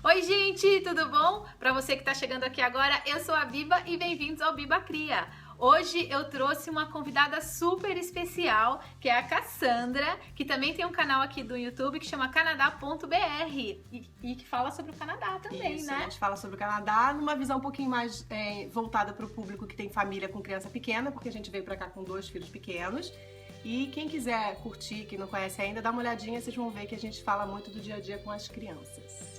Oi, gente, tudo bom? Para você que está chegando aqui agora, eu sou a Biba e bem-vindos ao Biba Cria. Hoje eu trouxe uma convidada super especial, que é a Cassandra, que também tem um canal aqui do YouTube que chama Canadá.br e que fala sobre o Canadá também, Isso, né? A gente fala sobre o Canadá numa visão um pouquinho mais voltada para o público que tem família com criança pequena, porque a gente veio para cá com 2 filhos pequenos. E quem quiser curtir, que não conhece ainda, dá uma olhadinha, vocês vão ver que a gente fala muito do dia a dia com as crianças.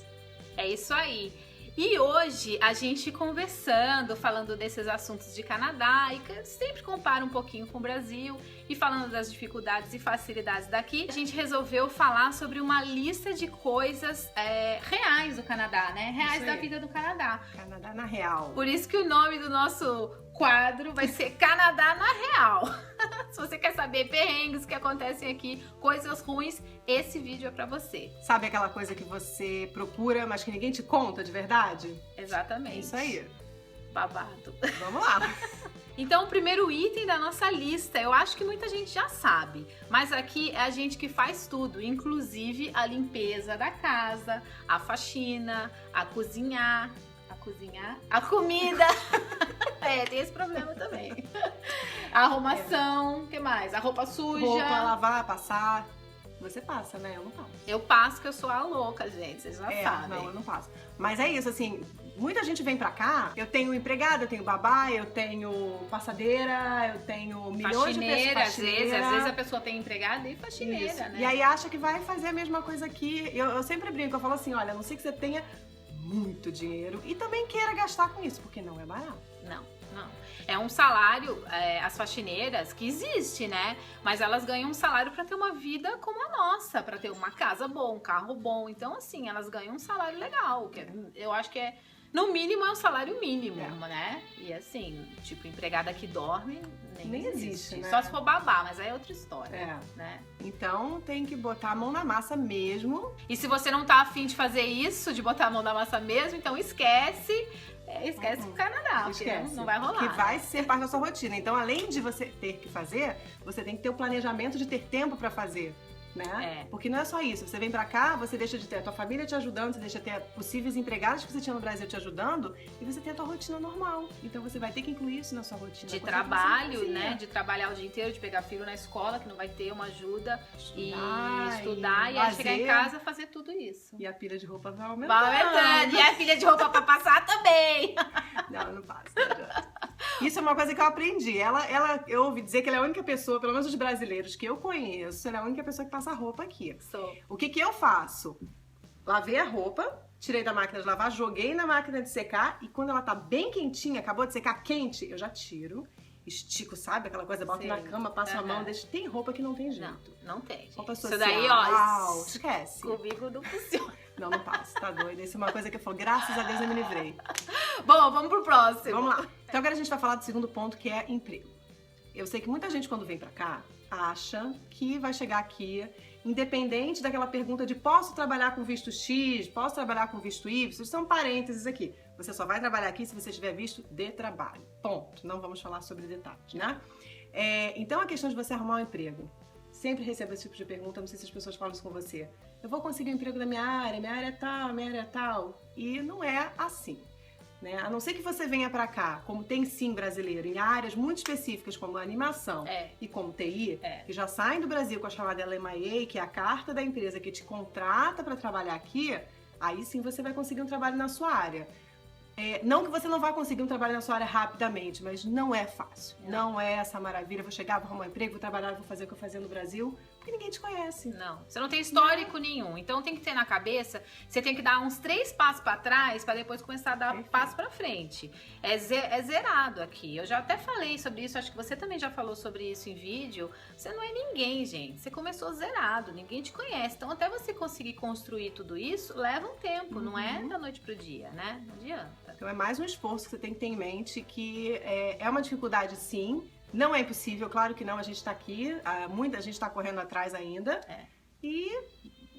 É isso aí. E hoje a gente conversando, falando desses assuntos de Canadá e que sempre compara um pouquinho com o Brasil e falando das dificuldades e facilidades daqui, a gente resolveu falar sobre uma lista de coisas reais do Canadá, né? Reais da vida do Canadá. Canadá na real. Por isso que o nome do nosso quadro vai ser Canadá na Real. Se você quer saber perrengues que acontecem aqui, coisas ruins, esse vídeo é pra você. Sabe aquela coisa que você procura, mas que ninguém te conta de verdade? Exatamente. É isso aí. Babado. Vamos lá. Então, o primeiro item da nossa lista, eu acho que muita gente já sabe, mas aqui é a gente que faz tudo, inclusive a limpeza da casa, a faxina, a cozinhar, a comida. Tem esse problema também. A arrumação, o que mais? A roupa suja. Roupa, lavar, passar. Você passa, né? Eu não passo. Eu passo que eu sou a louca, gente, vocês já sabem. Não, eu não passo. Mas é isso, assim, muita gente vem pra cá, eu tenho empregada, eu tenho babá, eu tenho passadeira, eu tenho milhões de pessoas. Às vezes a pessoa tem empregada e faxineira, isso, né? E aí acha que vai fazer a mesma coisa aqui. Eu sempre brinco, eu falo assim, olha, a não ser que você tenha muito dinheiro e também queira gastar com isso, porque não é barato. Não. É um salário, as faxineiras, que existe, né? Mas elas ganham um salário pra ter uma vida como a nossa, pra ter uma casa boa, um carro bom. Então, assim, elas ganham um salário legal. Que eu acho que no mínimo, é um salário mínimo, né? E assim, tipo, empregada que dorme, nem existe. Né? Só se for babá, mas aí é outra história, né? Então, tem que botar a mão na massa mesmo. E se você não tá afim de fazer isso, de botar a mão na massa mesmo, então esquece o Canadá, porque não vai rolar. Que vai ser parte da sua rotina. Então, além de você ter que fazer, você tem que ter o planejamento de ter tempo pra fazer, né? Porque não é só isso. Você vem pra cá, você deixa de ter a tua família te ajudando, você deixa de ter possíveis empregados que você tinha no Brasil te ajudando, e você tem a tua rotina normal. Então, você vai ter que incluir isso na sua rotina. De trabalho, né? De trabalhar o dia inteiro, de pegar filho na escola, que não vai ter uma ajuda, estudar e aí chegar em casa fazer tudo isso. E a pilha de roupa vai aumentando. Vai aumentando. E a pilha de roupa pra passar também. Não, eu não passo, não adianta. Isso é uma coisa que eu aprendi. Eu ouvi dizer que ela é a única pessoa, pelo menos os brasileiros que eu conheço, ela é a única pessoa que passa roupa aqui. O que eu faço? Lavei a roupa, tirei da máquina de lavar, joguei na máquina de secar e quando ela tá bem quentinha, acabou de secar quente, eu já tiro, estico, sabe? Aquela coisa, boto na cama, passo a mão, deixo. Tem roupa que não tem jeito. Não tem, gente. Roupa social, isso daí, ó, esquece. Comigo não funciona. Não passo, tá doida. Isso é uma coisa que eu falo, graças a Deus eu me livrei. Bom, vamos pro próximo. Vamos lá. Então agora a gente vai falar do segundo ponto, que é emprego. Eu sei que muita gente quando vem pra cá, acha que vai chegar aqui, independente daquela pergunta de posso trabalhar com visto X, posso trabalhar com visto Y, são parênteses aqui. Você só vai trabalhar aqui se você tiver visto de trabalho. Ponto. Não vamos falar sobre detalhes, né? Então a questão de você arrumar um emprego. Sempre recebo esse tipo de pergunta, não sei se as pessoas falam isso com você. Eu vou conseguir um emprego na minha área é tal, minha área é tal. E não é assim. Né? A não ser que você venha pra cá, como tem sim brasileiro, em áreas muito específicas como animação e como TI, que já saem do Brasil com a chamada LMIA, que é a carta da empresa que te contrata pra trabalhar aqui, aí sim você vai conseguir um trabalho na sua área. Não que você não vá conseguir um trabalho na sua área rapidamente, mas não é fácil. Não é essa maravilha, vou chegar, vou arrumar um emprego, vou trabalhar, vou fazer o que eu fazia no Brasil, porque ninguém te conhece. Não, você não tem histórico nenhum, então tem que ter na cabeça, você tem que dar uns 3 passos pra trás pra depois começar a dar passo pra frente. É zerado aqui, eu já até falei sobre isso, acho que você também já falou sobre isso em vídeo. Você não é ninguém, gente, você começou zerado, ninguém te conhece, então até você conseguir construir tudo isso, leva um tempo, não é da noite pro dia, né? Não adianta. Então é mais um esforço que você tem que ter em mente, que é uma dificuldade sim, não é impossível, claro que não, a gente tá aqui, muita gente tá correndo atrás ainda, e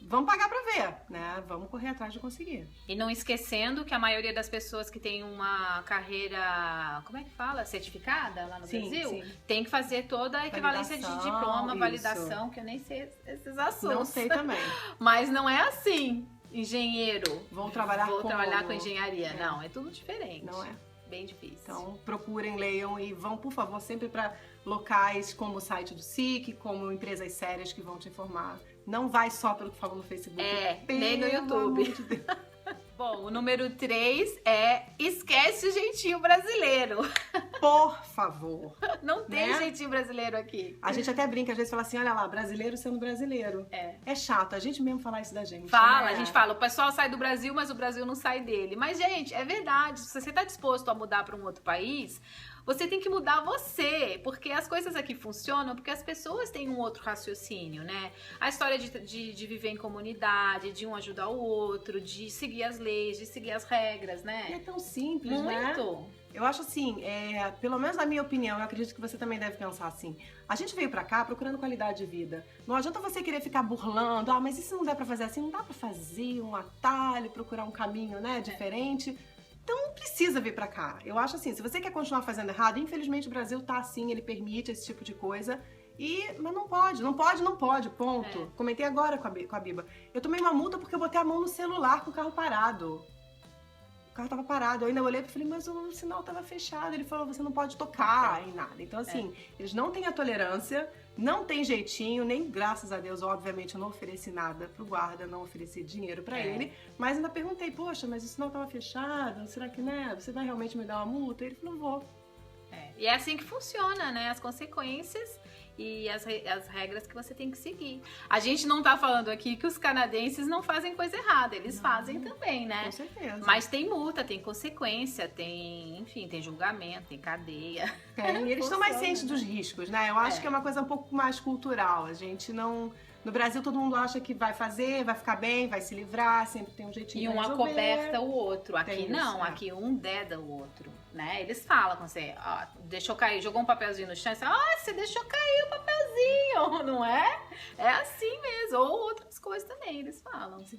vamos pagar pra ver, né? Vamos correr atrás de conseguir. E não esquecendo que a maioria das pessoas que tem uma carreira, como é que fala? Certificada lá no Brasil, tem que fazer toda a equivalência de diploma, validação, que eu nem sei esses assuntos. Não sei também. Mas não é assim. engenheiro, vou trabalhar com engenharia. Não, é tudo diferente. Não é. Bem difícil. Então, procurem, leiam e vão, por favor, sempre para locais como o site do SIC, como empresas sérias que vão te informar. Não vai só pelo que falam no Facebook. Nem no YouTube. Bom, o número 3 é esquece o jeitinho brasileiro. Por favor. Não tem jeitinho brasileiro aqui. A gente até brinca, às vezes fala assim, olha lá, brasileiro sendo brasileiro. É chato, a gente mesmo falar isso da gente. A gente fala, o pessoal sai do Brasil, mas o Brasil não sai dele. Mas, gente, é verdade, se você tá disposto a mudar para um outro país, você tem que mudar você, porque as coisas aqui funcionam porque as pessoas têm um outro raciocínio, né? A história de viver em comunidade, de um ajudar o outro, de seguir as leis, de seguir as regras, né? E é tão simples, né? Muito. Eu acho assim, pelo menos na minha opinião, eu acredito que você também deve pensar assim. A gente veio pra cá procurando qualidade de vida. Não adianta você querer ficar burlando, mas e se não der pra fazer assim? Não dá pra fazer um atalho, procurar um caminho, né, diferente. Então não precisa vir pra cá. Eu acho assim, se você quer continuar fazendo errado, infelizmente o Brasil tá assim, ele permite esse tipo de coisa. Mas não pode, ponto. Comentei agora com a Biba. Eu tomei uma multa porque eu botei a mão no celular com o carro parado. O carro tava parado. Eu ainda olhei e falei, mas o sinal tava fechado. Ele falou, você não pode tocar em nada. Então assim, eles não têm a tolerância, não tem jeitinho, nem graças a Deus, obviamente, eu não ofereci nada pro guarda, não ofereci dinheiro pra ele. Mas ainda perguntei, poxa, mas o sinal tava fechado, será que, né, você vai realmente me dar uma multa? Ele falou, vou. E é assim que funciona, né, as consequências e as regras que você tem que seguir. A gente não tá falando aqui que os canadenses não fazem coisa errada, eles fazem também, né? Com certeza. Mas tem multa, tem consequência, enfim, tem julgamento, tem cadeia. E eles estão mais cientes dos riscos, né? Eu acho que é uma coisa um pouco mais cultural. A gente não... No Brasil, todo mundo acha que vai fazer, vai ficar bem, vai se livrar, sempre tem um jeitinho e de resolver. E um acoberta o outro. Aqui tem não, isso, aqui um deda o outro, né? Eles falam com você, ó, deixou cair, jogou um papelzinho no chão, e você, você deixou cair o papelzinho, não é? É assim mesmo. Ou outras coisas também, eles falam. Se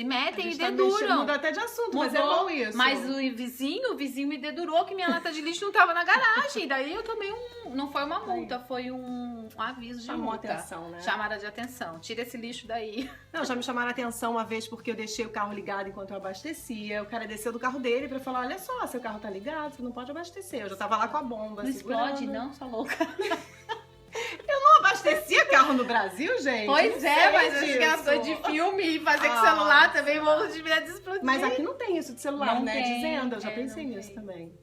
metem e deduram. Muda até de assunto, mas é bom isso. Mas o vizinho me dedurou que minha lata de lixo não tava na garagem. Daí eu tomei não foi uma multa, foi um aviso de Chamou multa. atenção, né? Chamaram de atenção. Tira esse lixo daí. Não, já me chamaram a atenção uma vez porque eu deixei o carro ligado enquanto eu abastecia. O cara desceu do carro dele pra falar, olha só, seu carro tá ligado, você não pode abastecer. Eu já tava lá com a bomba. Não explode não, sua louca. Eu não abastecia carro no Brasil, gente. Pois mas acho que é coisa de filme e fazer com celular também, morro de medo de explodir. Mas aqui não tem isso de celular, não né? Tem, dizendo, eu já pensei nisso também.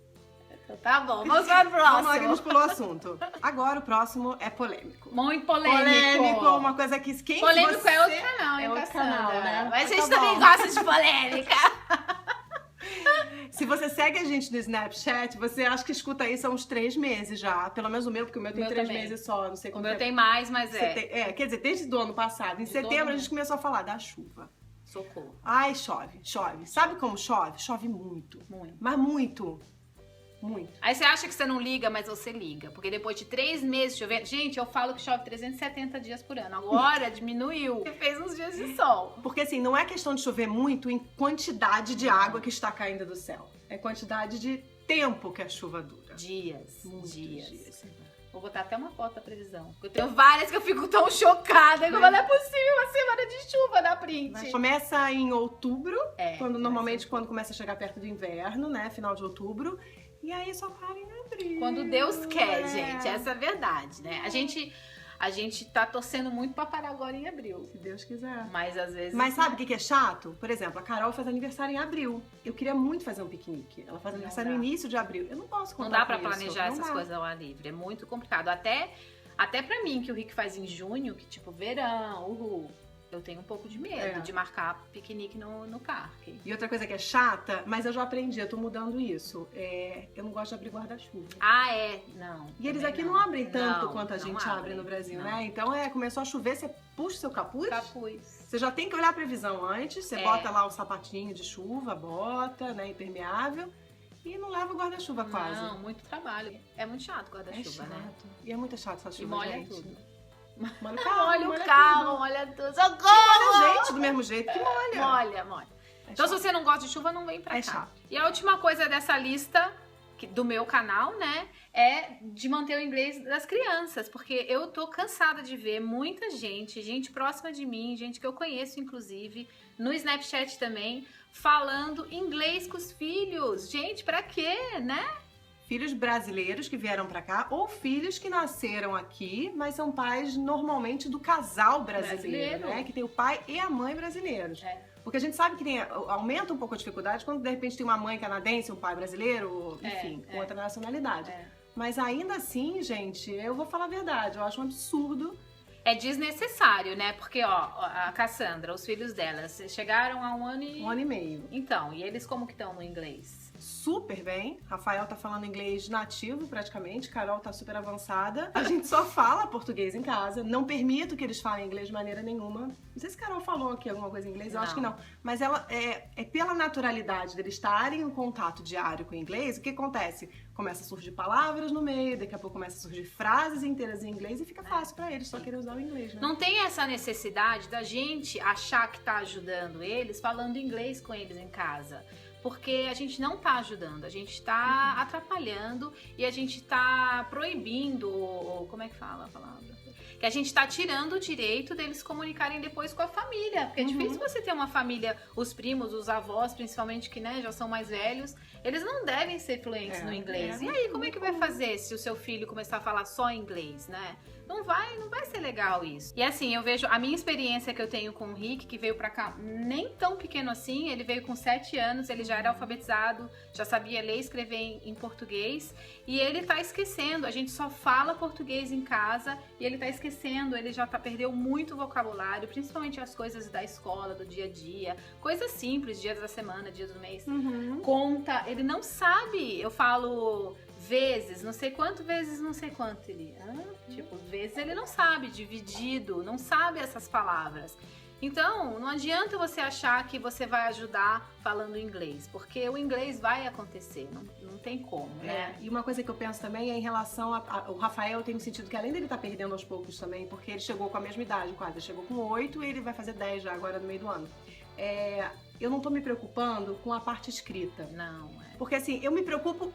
Tá bom, vamos para o próximo. Vamos lá que a gente pulou o assunto. Agora o próximo é polêmico. Muito polêmico. Polêmico, uma coisa que quem polêmico você... é outro canal, hein, é outro canal, né? Mas a gente também gosta de polêmica. Se você segue a gente no Snapchat, você acha que escuta isso há uns 3 meses já. Pelo menos o meu, porque o meu tem 3 meses só, não sei quanto. O meu tem mais, mas quer dizer, desde o ano passado. Em setembro a gente começou a falar da chuva. Socorro. Ai, chove. Sabe como chove? Chove muito. Mas muito. Muito. Aí você acha que você não liga, mas você liga. Porque depois de 3 meses chovendo... Gente, eu falo que chove 370 dias por ano. Agora diminuiu. E fez uns dias de sol. Porque assim, não é questão de chover muito em quantidade de água que está caindo do céu. É quantidade de tempo que a chuva dura. Dias. Dias. Vou botar até uma foto da previsão. Eu tenho várias que eu fico tão chocada. Que não é possível uma semana de chuva na print. Mas começa em outubro. Normalmente quando começa a chegar perto do inverno, né? Final de outubro. E aí só para em abril. Quando Deus quer, gente. Essa é a verdade, né? A gente tá torcendo muito pra parar agora em abril. Se Deus quiser. Mas às vezes... Mas sabe o que é chato? Por exemplo, a Carol faz aniversário em abril. Eu queria muito fazer um piquenique. Ela faz aniversário no início de abril. Eu não posso contar. Não dá pra planejar essas coisas ao ar livre. É muito complicado. Até pra mim, que o Rick faz em junho, que tipo, verão, eu tenho um pouco de medo de marcar piquenique no parque. E outra coisa que é chata, mas eu já aprendi, eu tô mudando isso. Eu não gosto de abrir guarda-chuva. Não. E eles aqui não abrem tanto quanto a gente abre no Brasil, né? Então começou a chover, você puxa o seu capuz. Você já tem que olhar a previsão antes, você bota lá o sapatinho de chuva, bota, né, impermeável. E não leva o guarda-chuva quase. Não, muito trabalho. É muito chato o guarda-chuva, né? E é muito chato essa chuva, e molha gente. Tudo. Molha o carro, molha tudo. Socorro! Molha a gente do mesmo jeito que molha. Molha. Então, se você não gosta de chuva, não vem pra cá. Chato. E a última coisa dessa lista, do meu canal, né, é de manter o inglês das crianças, porque eu tô cansada de ver muita gente próxima de mim, gente que eu conheço inclusive, no Snapchat também, falando inglês com os filhos. Gente, pra quê, né? Filhos brasileiros que vieram pra cá ou filhos que nasceram aqui, mas são pais normalmente do casal brasileiro, né? Que tem o pai e a mãe brasileiros. Porque a gente sabe que aumenta um pouco a dificuldade quando de repente tem uma mãe canadense, um pai brasileiro, enfim, com outra nacionalidade. Mas ainda assim, gente, eu vou falar a verdade, eu acho um absurdo. É desnecessário, né? Porque, ó, a Cassandra, os filhos dela, chegaram a 1 ano e... 1 ano e meio. Então, e eles como que estão no inglês? Super bem. Rafael tá falando inglês nativo, praticamente. Carol tá super avançada. A gente só fala português em casa. Não permito que eles falem inglês de maneira nenhuma. Não sei se Carol falou aqui alguma coisa em inglês, eu acho que não. Mas ela é pela naturalidade deles estarem em contato diário com o inglês, o que acontece? Começa a surgir palavras no meio, daqui a pouco começa a surgir frases inteiras em inglês e fica fácil pra eles só querer usar o inglês, né? Não tem essa necessidade da gente achar que tá ajudando eles falando inglês com eles em casa. Porque a gente não tá ajudando, a gente tá atrapalhando e a gente tá proibindo, como é que fala a palavra? Que a gente tá tirando o direito deles comunicarem depois com a família. Porque é difícil você ter uma família, os primos, os avós, principalmente, que né, já são mais velhos, eles não devem ser fluentes no inglês. E aí, como é que vai fazer se o seu filho começar a falar só inglês, né? Não vai ser legal isso. E assim, eu vejo a minha experiência que eu tenho com o Rick, que veio pra cá nem tão pequeno assim, ele veio com 7 anos, ele já era alfabetizado, já sabia ler e escrever em português, e ele tá esquecendo, a gente só fala português em casa, e ele tá esquecendo, ele já perdeu muito vocabulário, principalmente as coisas da escola, do dia a dia, coisas simples, dias da semana, dias do mês, conta, ele não sabe, eu falo... vezes, não sei quanto, vezes não sei quanto ele... tipo, vezes ele não sabe, dividido, não sabe essas palavras. Então, não adianta você achar que você vai ajudar falando inglês, porque o inglês vai acontecer, não tem como, né? E uma coisa que eu penso também é em relação ao Rafael, eu tenho sentido que além dele estar perdendo aos poucos também, porque ele chegou com a mesma idade quase, ele chegou com 8 e ele vai fazer 10 já agora no meio do ano. Eu não tô me preocupando com a parte escrita. Não, Porque assim, eu me preocupo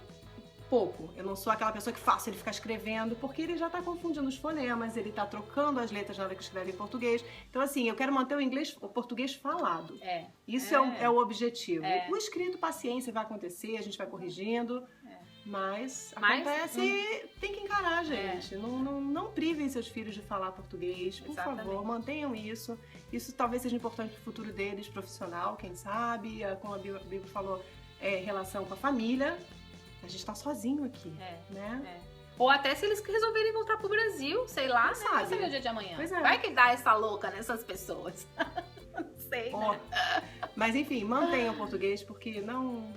pouco. Eu não sou aquela pessoa que faço ele ficar escrevendo, porque ele já tá confundindo os fonemas, ele tá trocando as letras na hora que escreve em português. Então, assim, eu quero manter o português falado. Isso é o objetivo. O escrito, paciência, vai acontecer, a gente vai corrigindo. Mas acontece e tem que encarar, gente. Não privem seus filhos de falar português, por favor, mantenham isso. Isso talvez seja importante pro futuro deles, profissional, quem sabe. Como a Bíblia falou, relação com a família. A gente tá sozinho aqui, né? Ou até se eles resolverem voltar pro Brasil, sei lá, né? Vai saber o dia de amanhã. Vai que dá essa louca nessas pessoas. Não sei, né? Mas enfim, mantenham o português porque não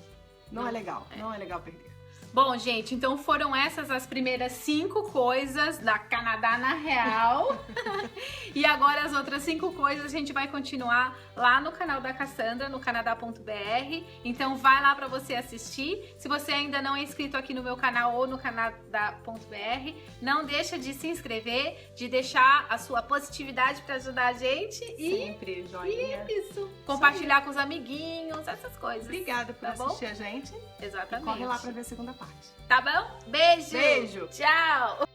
é legal. Não é legal perder. Bom, gente, então foram essas as primeiras 5 coisas da Canadá na Real. E agora as outras 5 coisas a gente vai continuar lá no canal da Cassandra, no canadá.br. Então vai lá pra você assistir. Se você ainda não é inscrito aqui no meu canal ou no canadá.br, não deixa de se inscrever, de deixar a sua positividade pra ajudar a gente. Sempre, joinha. E isso. Compartilhar com os amiguinhos, essas coisas. Obrigada por assistir a gente. Exatamente. E corre lá pra ver a segunda parte. Tá bom? Beijo! Beijo! Tchau!